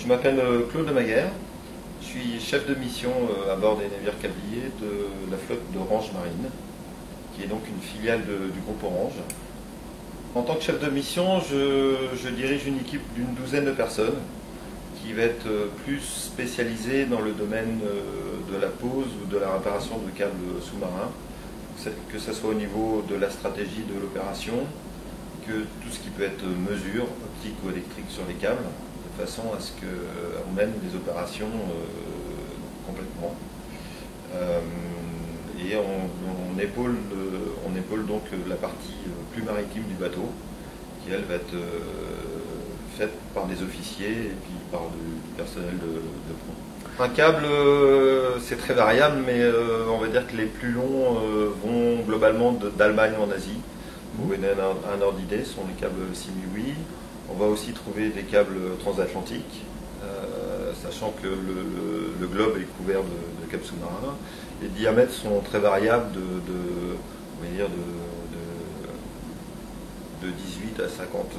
Je m'appelle Claude Lemaguerre, je suis chef de mission à bord des navires câbliers de la flotte d'Orange Marine, qui est donc une filiale du groupe Orange. En tant que chef de mission, je dirige une équipe d'une douzaine de personnes qui va être plus spécialisée dans le domaine de la pose ou de la réparation de câbles sous-marins, que ce soit au niveau de la stratégie de l'opération, que tout ce qui peut être mesure, optique ou électrique sur les câbles, de façon à ce qu'on mène les opérations complètement. Et on épaule donc la partie plus maritime du bateau, qui elle va être faite par des officiers et puis par du personnel de pont. Un câble, c'est très variable, mais on va dire que les plus longs vont globalement d'Allemagne en Asie. Vous voyez un ordre d'idée, ce sont les câbles Simiwi. On va aussi trouver des câbles transatlantiques, sachant que le globe est couvert de câbles sous-marins. Les diamètres sont très variables on va dire de 18 à 50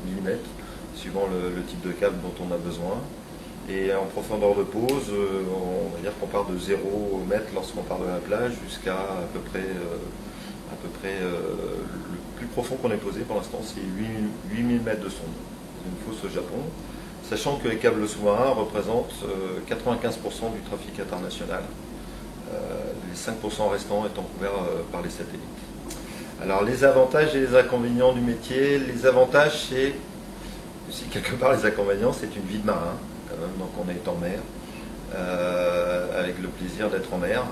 mm, suivant le type de câble dont on a besoin. Et en profondeur de pose, on va dire qu'on part de 0 mètre lorsqu'on part de la plage jusqu'à à peu près le plus profond qu'on ait posé pour l'instant, c'est 8000 mètres de sonde, une fosse au Japon, sachant que les câbles sous-marins représentent 95% du trafic international, les 5% restants étant couverts par les satellites. Alors les avantages et les inconvénients du métier, les avantages c'est aussi quelque part, les inconvénients c'est une vie de marin, quand même, donc on est en mer, avec le plaisir d'être en mer,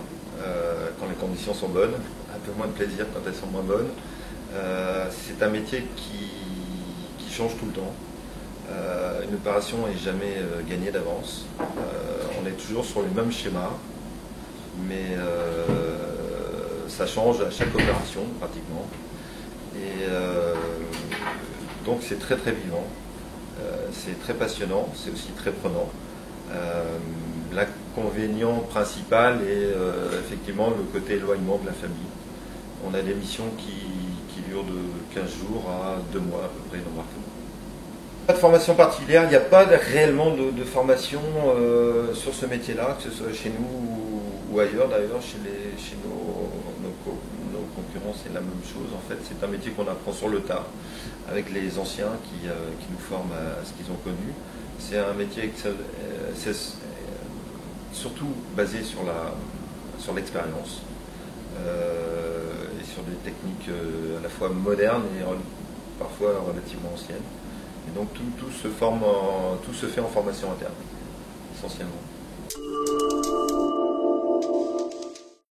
quand les conditions sont bonnes, un peu moins de plaisir quand elles sont moins bonnes. C'est un métier qui change tout le temps. Une opération n'est jamais gagnée d'avance. On est toujours sur les mêmes schémas, mais ça change à chaque opération pratiquement. Et donc c'est très très vivant. C'est très passionnant, c'est aussi très prenant. L'inconvénient principal est effectivement le côté éloignement de la famille. On a des missions qui durent de 15 jours à 2 mois à peu près d'embarquement. Pas de formation particulière, il n'y a pas réellement de formation sur ce métier-là, que ce soit chez nous ou ailleurs d'ailleurs, chez nos concurrents c'est la même chose. En fait, c'est un métier qu'on apprend sur le tas avec les anciens qui nous forment à ce qu'ils ont connu. C'est un métier surtout basé sur l'expérience et sur des techniques à la fois modernes et parfois relativement anciennes. Et donc tout se fait en formation interne, essentiellement.